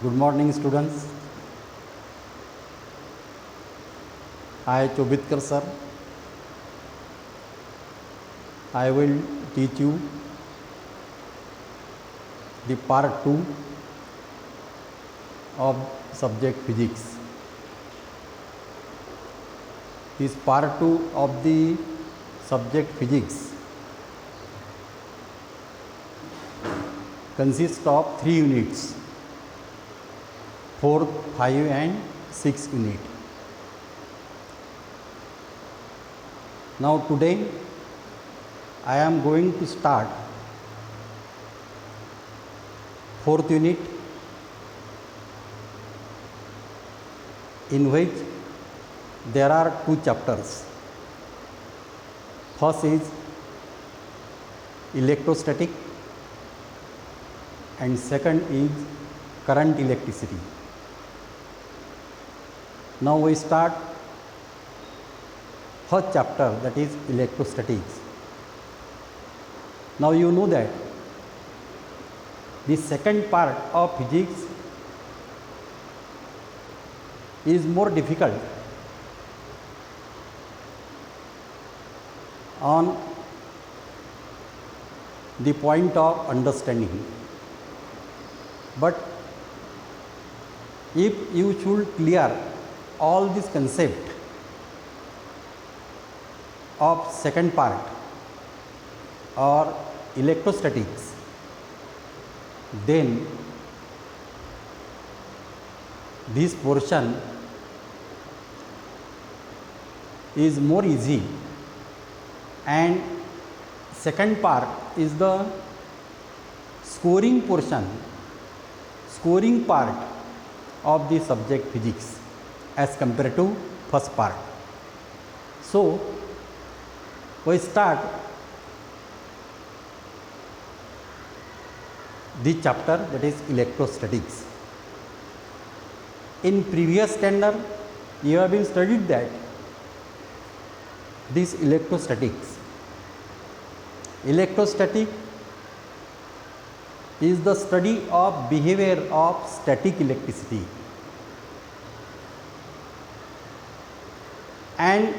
Good morning, students. I, Chobitkar sir, I will teach you the part 2 of subject physics. This part 2 of the subject physics consists of 3 units, 4th, 5 and 6 unit. Now today I am going to start 4th unit, in which there are 2 chapters. First is electrostatic and second is current electricity. Now we start first chapter, that is electrostatics. Now you know that the second part of physics is more difficult on the point of understanding. But if you should clear all this concept of second part or electrostatics, then this portion is more easy, and second part is the scoring portion, scoring part of the subject physics as compared to first part. So we start the chapter, that is electrostatics. In previous standard you have been studied that this electrostatic is the study of behavior of static electricity, and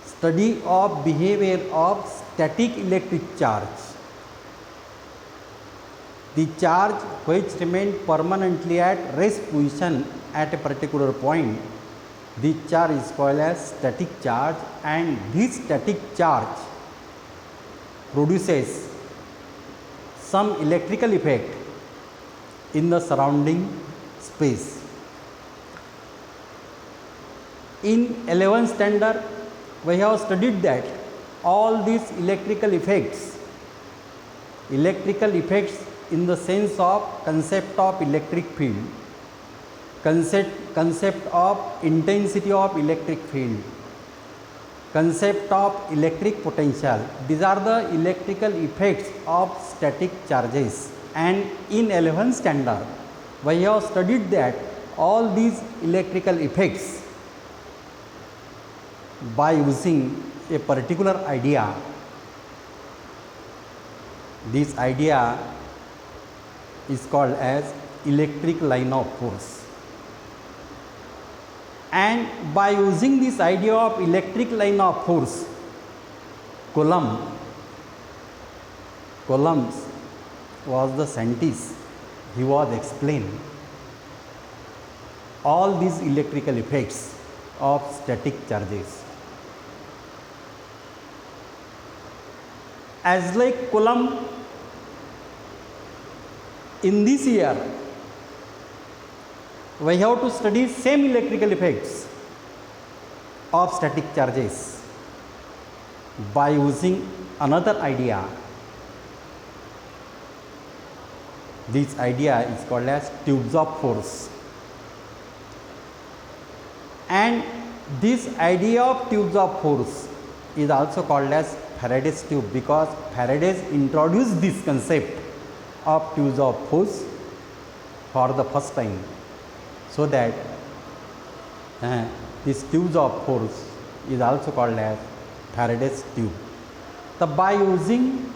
study of behavior of static electric charge. The charge which remain permanently at rest position at a particular point, the charge is called as static charge, and this static charge produces some electrical effect in the surrounding space. In 11th standard we have studied that all these electrical effects in the sense of concept of electric field, concept of intensity of electric field, concept of electric potential, these are the electrical effects of static charges. And in 11th standard we have studied that all these electrical effects by using a particular idea. This idea is called as electric line of force, and by using this idea of electric line of force, Coulomb was the scientist. He was explaining all these electrical effects of static charges. As like Coulomb, in this year we have to study same electrical effects of static charges by using another idea. This idea is called as tubes of force, and this idea of tubes of force is also called as Faraday's tube, because Faraday introduced this concept of tubes of force for the first time, so that this tubes of force is also called as Faraday's tube. So by using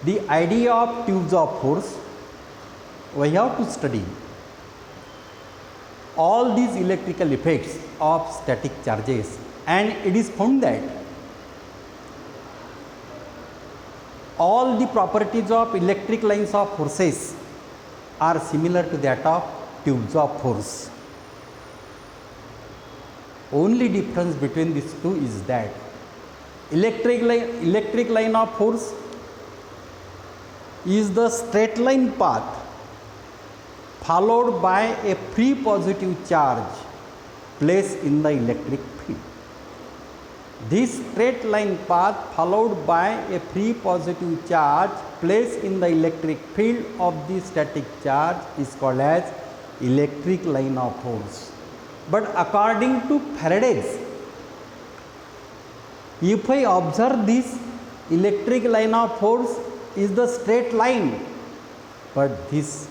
the idea of tubes of force, we have to study all these electrical effects of static charges, and it is found that all the properties of electric lines of forces are similar to that of tubes of force. Only difference between these two is that electric line of force is the straight line path followed by a free positive charge placed in the electric field. This straight line path followed by a free positive charge placed in the electric field of the static charge is called as electric line of force. But according to Faraday's, if I observe this electric line of force is the straight line, but this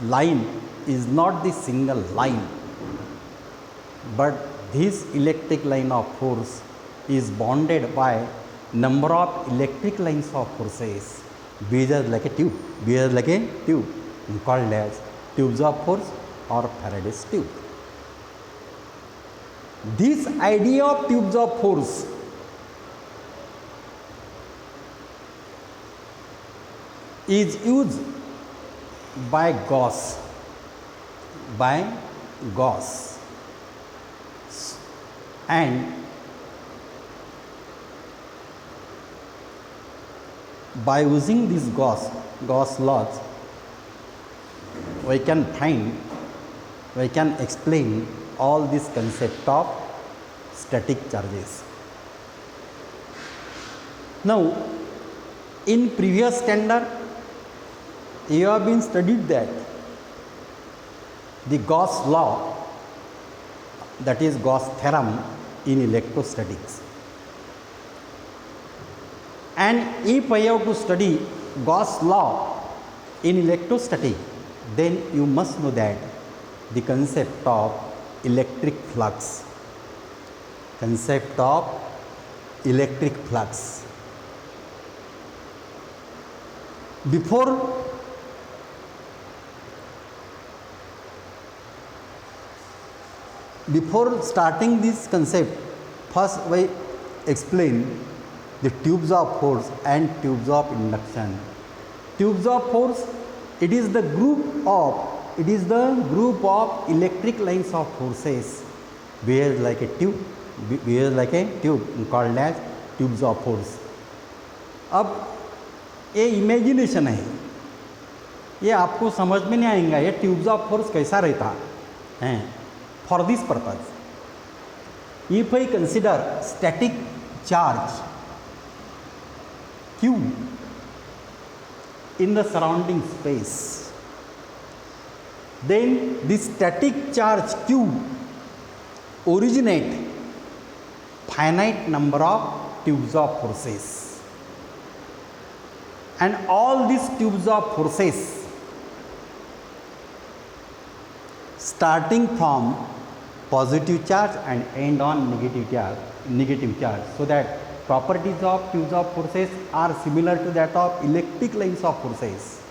line is not the single line, but this electric line of force is bounded by number of electric lines of forces, behaves like a tube, called as tubes of force or Faraday's tube. This idea of tubes of force is used by Gauss, and by using these Gauss laws, we can explain all this concept of static charges. Now, in previous standard, you have been studied that the Gauss law, that is Gauss theorem in electrostatics. And if I have to study Gauss law in electrostatics, then you must know that the concept of electric flux. Before starting this concept, first we explain the tubes of force and tubes of induction. Tubes of force, it is the group of electric lines of forces behaves like a tube called as tubes of force. अब ये imagination है, ये आपको समझ में नहीं आएगा ये ट्यूब्स ऑफ फोर्स कैसा रहता है. For this purpose, if I consider static charge Q in the surrounding space, then this static charge Q originate finite number of tubes of forces, and all these tubes of forces starting from positive charge and end on negative charge, so that properties of tubes of forces are similar to that of electric lines of forces.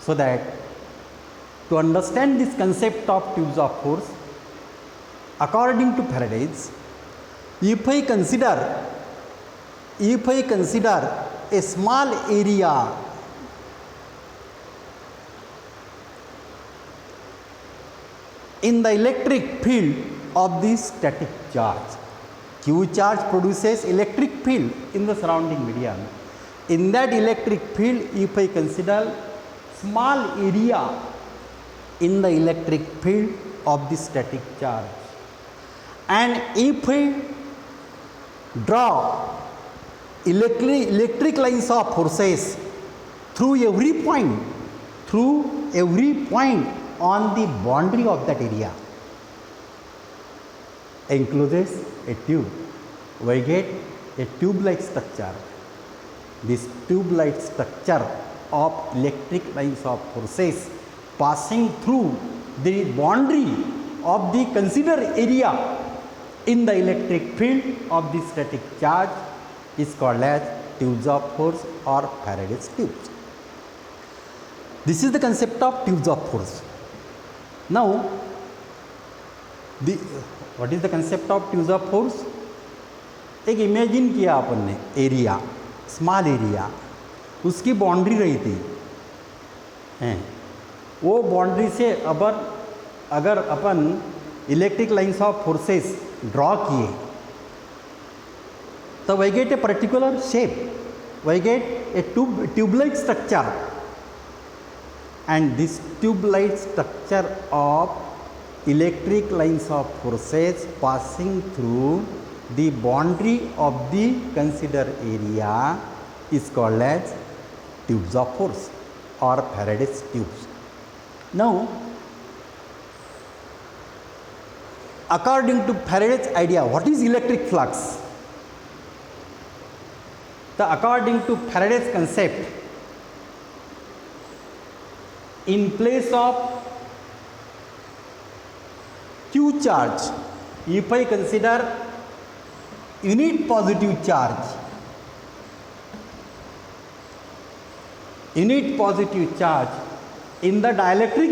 So that to understand this concept of tubes of force, according to Faraday's, if I consider a small area in the electric field of this static charge, Q charge produces electric field in the surrounding medium. In that electric field, if I consider small area in the electric field of the static charge, and if I draw electric lines of forces through every point on the boundary of that area encloses a tube, we get a tube-like structure. This tube-like structure of electric lines of forces passing through the boundary of the considered area in the electric field of the static charge is called as tubes of force or Faraday's tubes. This is the concept of tubes of force. Now, what is the concept of tubes of force? एक imagine किया अपन ने area, small area, उसकी boundary रही थी हैं, वो boundary से अगर अपन electric lines of forces draw किए तो we get a particular shape, we get a tube-like structure, and this tube-like structure of electric lines of forces passing through the boundary of the considered area is called as tubes of force or Faraday's tubes. Now, according to Faraday's idea, what is electric flux? According to Faraday's concept, in place of Q charge, if I consider unit positive charge in the dielectric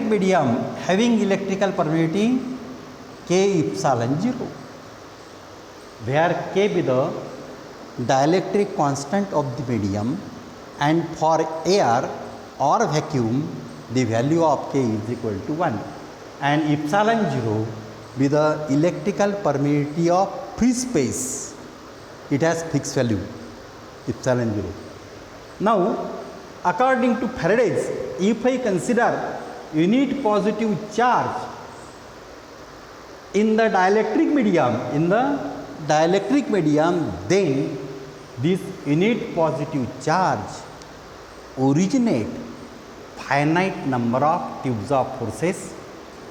medium, having electrical permeability K epsilon 0, where K be the dielectric constant of the medium, and for air or vacuum the value of K is equal to 1, and epsilon 0 be the electrical permeability of free space. It has fixed value epsilon 0. Now, according to Faraday's, if I consider unit positive charge in the dielectric medium, then this unit positive charge originate finite number of tubes of forces,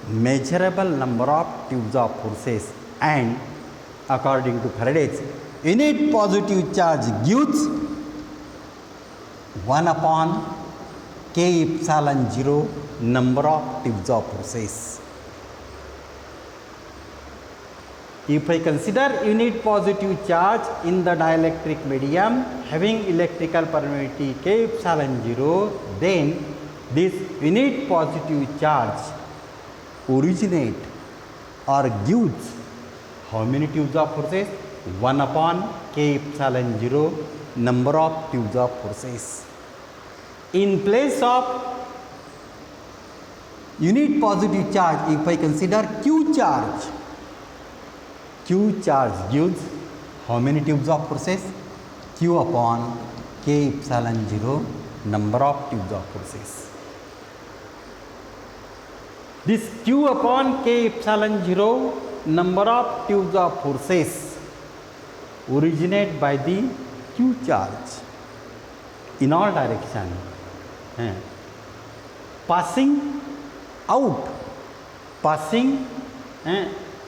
measurable number of tubes of forces, and according to Faraday's, unit positive charge gives 1 upon K epsilon 0 number of tubes of forces. If I consider unit positive charge in the dielectric medium having electrical permeability K epsilon 0, then this unit positive charge originate or gives how many tubes of forces? 1 upon K epsilon 0 number of tubes of forces. In place of unit positive charge, if I consider Q charge gives how many tubes of forces? Q upon K epsilon 0 number of tubes of forces. This Q upon K epsilon 0 number of tubes of forces originate by the Q charge in all direction, passing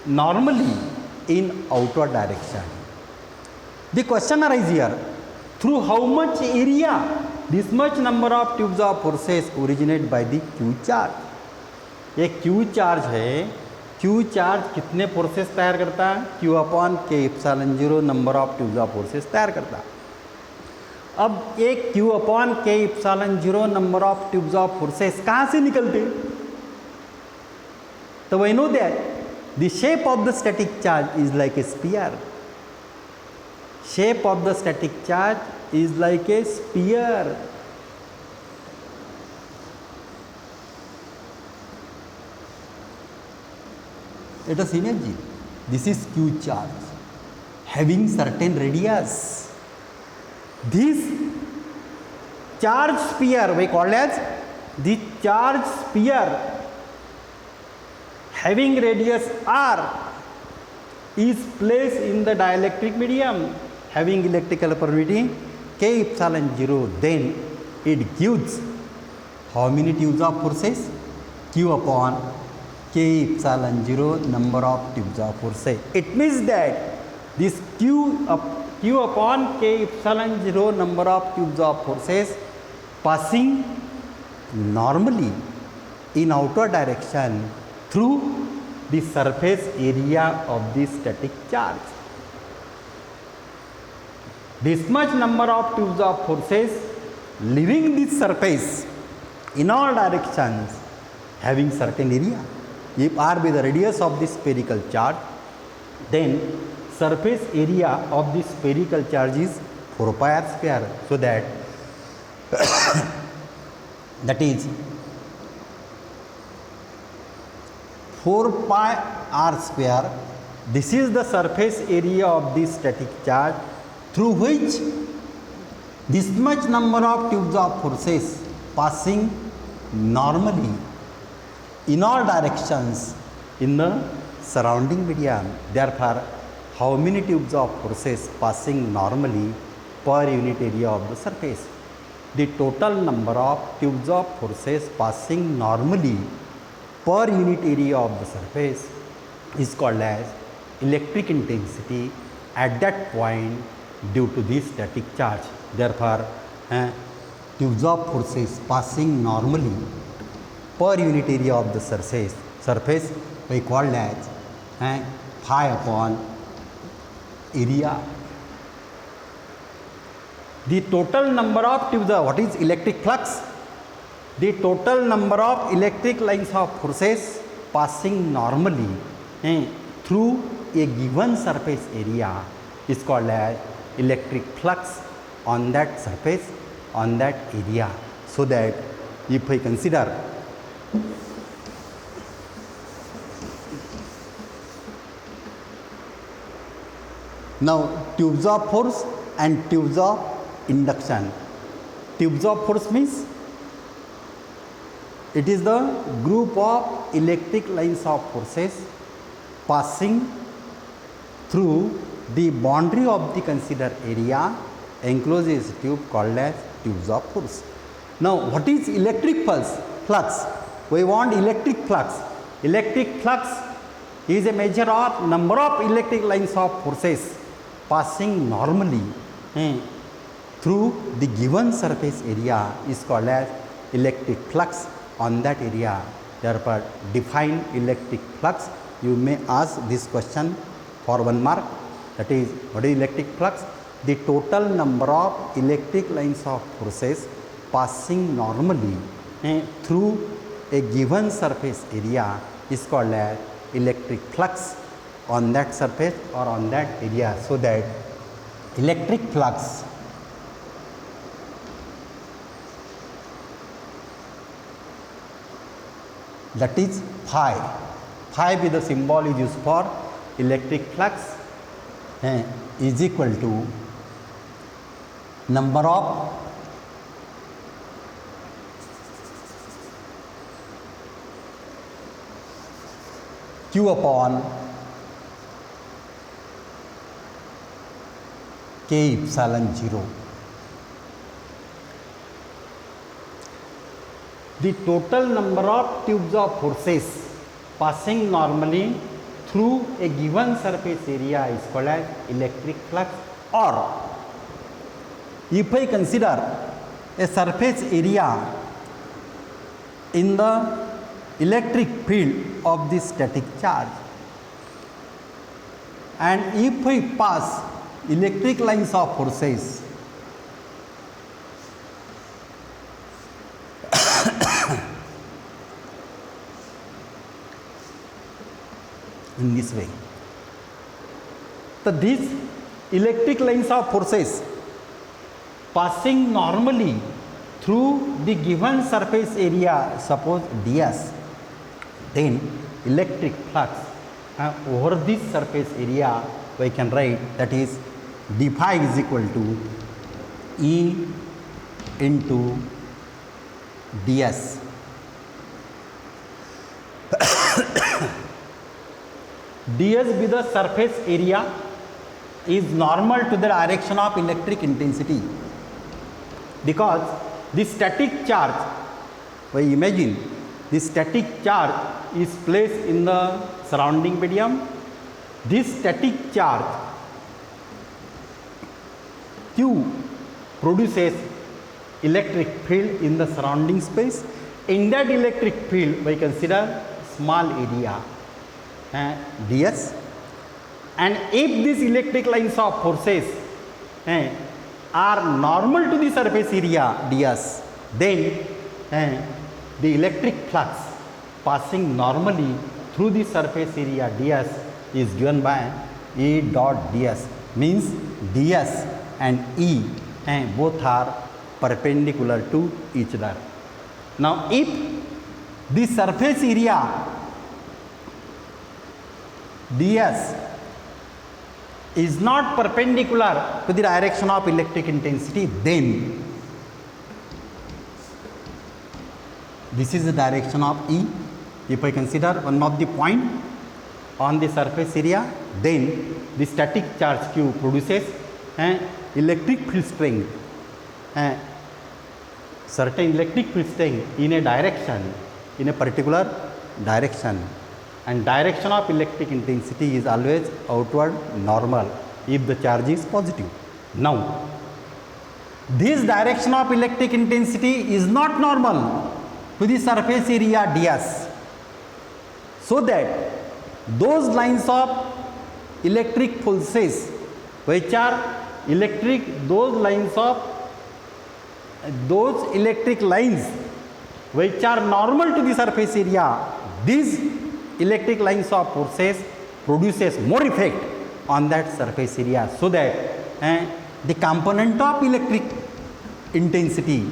normally in outward direction. The question arises here, through how much area this much number of tubes of forces originate by the Q charge. ये Q charge है, Q charge कितने forces तैयार करता है? Q upon K epsilon 0 number of tubes of forces तैयार करता है. अब एक Q upon K epsilon 0 number of tubes of forces कहाँ से निकलते? तो we know that the shape of the static charge is like a sphere. Shape of the static charge is like a sphere. Let us imagine this is Q charge having certain radius. This charge sphere we call as the charge sphere having radius r is placed in the dielectric medium having electrical permeability K epsilon 0. Then it gives how many tubes of forces? Q upon K epsilon 0 number of tubes of forces. It means that this Q upon K epsilon 0 number of tubes of forces passing normally in outward direction through the surface area of the static charge. this much number of tubes of forces leaving this surface in all directions having certain area. If r be the radius of this spherical charge, then surface area of this spherical charge is 4 pi r square. So that that is 4 pi r square. This is the surface area of this static charge through which this much number of tubes of forces passing normally in all directions in the surrounding medium. Therefore, how many tubes of forces passing normally per unit area of the surface? The total number of tubes of forces passing normally per unit area of the surface is called as electric intensity at that point due to this static charge. Therefore, tubes of forces passing normally per unit area of the surface we called as phi upon area. The total number of tubes, what is electric flux? The total number of electric lines of forces passing normally through a given surface area is called as electric flux on that surface, on that area. So that if I consider now tubes of force and tubes of induction. Tubes of force means it is the group of electric lines of forces passing through the boundary of the considered area encloses tube called as tubes of force. Now, what is electric flux? We want electric flux. Electric flux is a measure of number of electric lines of forces passing normally through the given surface area is called as electric flux on that area. Therefore, define electric flux. You may ask this question for 1 mark. That is, what is electric flux? The total number of electric lines of forces passing normally through a given surface area is called as electric flux on that surface or on that area. So that electric flux that is phi. Phi be the symbol is used for electric flux is equal to number of Q upon K epsilon 0. The total number of tubes of forces passing normally through a given surface area is called as electric flux. Or if I consider a surface area in the electric field of this static charge, and if I pass electric lines of forces in this way, so these electric lines of forces passing normally through the given surface area, suppose ds, then electric flux over this surface area we can write, that is d phi is equal to E into ds. ds be the surface area is normal to the direction of electric intensity, because the static charge, we imagine the static charge is placed in the surrounding medium. This static charge Q produces electric field in the surrounding space. In that electric field we consider small area ds, and if these electric lines of forces are normal to the surface area ds, then the electric flux passing normally through the surface area ds is given by E dot ds, means ds and E both are perpendicular to each other. Now if the surface area ds is not perpendicular to the direction of electric intensity, then this is the direction of E. If I consider one of the point on the surface area, then the static charge Q produces electric field strength, certain electric field strength in a direction, in a particular direction, and direction of electric intensity is always outward normal if the charge is positive. Now this direction of electric intensity is not normal to the surface area ds, so that those lines of electric pulses which are those electric lines which are normal to the surface area, these electric lines of pulses produces more effect on that surface area, so that the component of electric intensity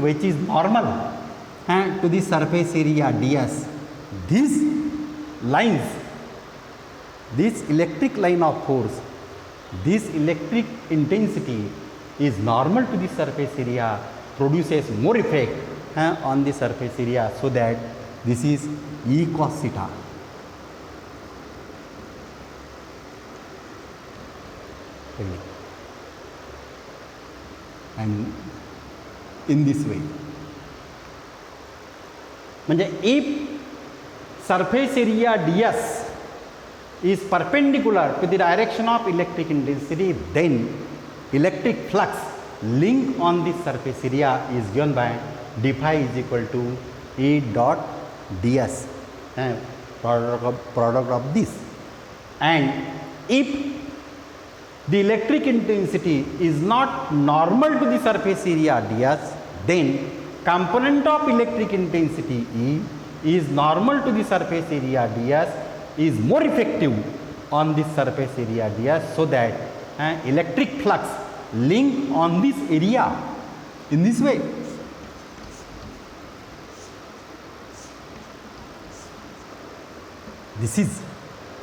which is normal to the surface area ds, these lines, this electric line of force, this electric intensity is normal to the surface area, produces more effect on the surface area, so that this is E cos theta. And in this way, if surface area ds is perpendicular to the direction of electric intensity, then electric flux link on this surface area is given by d phi is equal to E dot ds, product of this. And if the electric intensity is not normal to the surface area ds, then component of electric intensity E is normal to the surface area ds, is more effective on this surface area ds, so that electric flux link on this area in this way. This is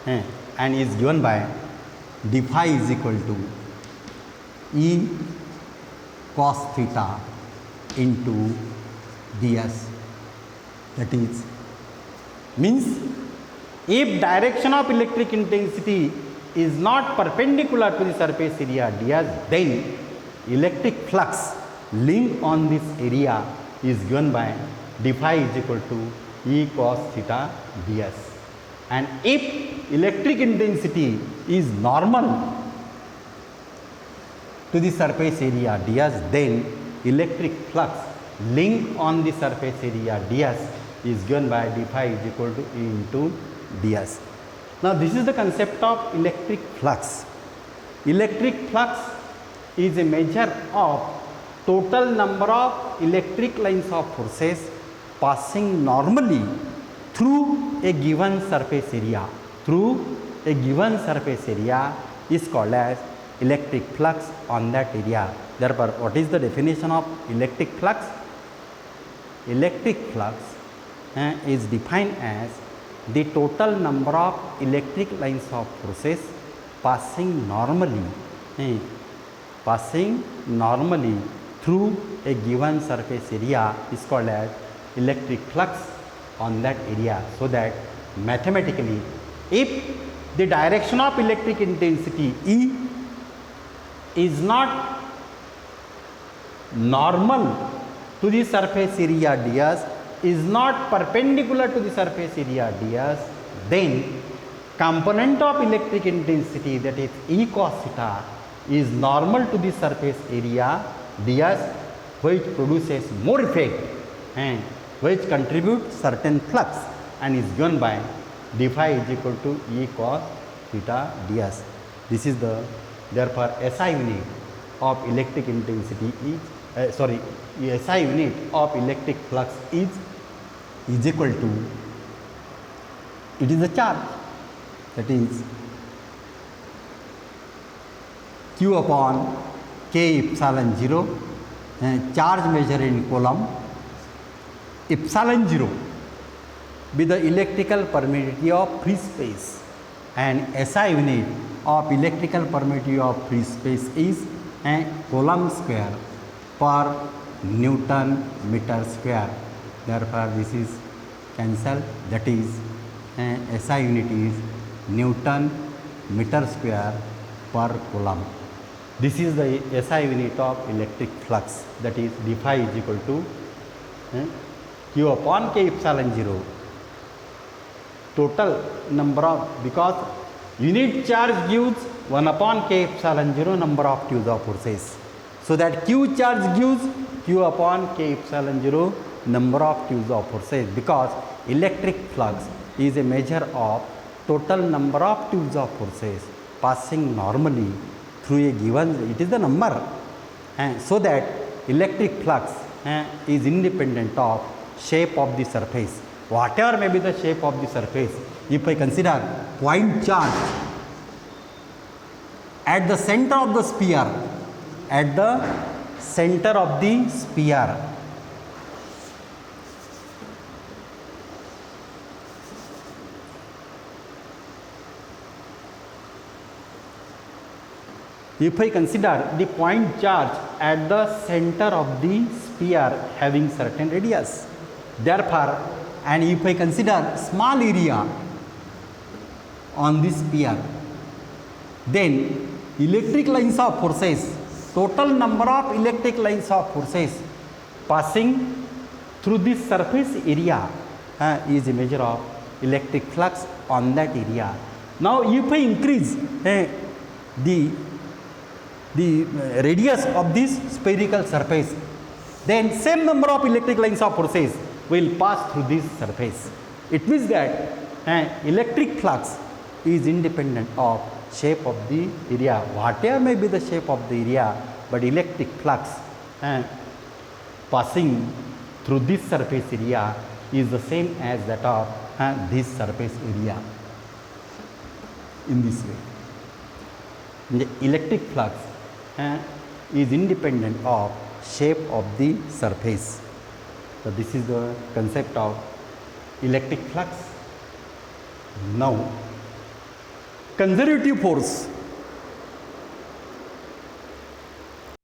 and is given by d phi is equal to E cos theta into ds, that is means if direction of electric intensity is not perpendicular to the surface area ds, then electric flux link on this area is given by d phi is equal to E cos theta ds. And if electric intensity is normal to the surface area ds, then electric flux link on the surface area ds is given by d phi is equal to E into ds. Now this is the concept of electric flux. Electric flux is a measure of total number of electric lines of forces passing normally through a given surface area. Through a given surface area is called as electric flux on that area. Therefore, what is the definition of electric flux? Electric flux is defined as the total number of electric lines of forces passing normally through a given surface area is called as electric flux on that area. So that mathematically, if the direction of electric intensity E is not normal to the surface area ds, is not perpendicular to the surface area ds, then component of electric intensity, that is E cos theta, is normal to the surface area ds, which produces more effect and which contributes certain flux and is given by d phi is equal to E cos theta ds. This is the Therefore, SI unit of electric intensity is SI unit of electric flux is equal to, it is a charge, that is Q upon K epsilon 0, charge measured in coulomb, epsilon 0 with the electrical permittivity of free space, and SI unit of electrical permittivity of free space is coulomb square per Newton meter square. Therefore, this is cancelled, that is SI unit is Newton meter square per coulomb. This is the SI unit of electric flux, that is d phi is equal to Q upon K epsilon 0. Total number of, because unit charge gives 1 upon K epsilon 0 number of tules of forces. So that Q charge gives Q upon K epsilon 0 number of tules of forces, because electric flux is a measure of total number of tules of forces passing normally through a given, it is the number, so that electric flux is independent of shape of the surface. Whatever may be the shape of the surface, if I consider point charge at the center of the sphere, at the center of the sphere, if I consider the point charge at the center of the sphere having certain radius, therefore, and if I consider small area on this sphere, then electric lines of forces, total number of electric lines of forces passing through this surface area is a measure of electric flux on that area. Now, if I increase the radius of this spherical surface, then same number of electric lines of forces will pass through this surface. It means that electric flux is independent of shape of the area, whatever may be the shape of the area, but electric flux passing through this surface area is the same as that of this surface area. In this way, the electric flux is independent of shape of the surface. So, this is the concept of electric flux. Now, conservative force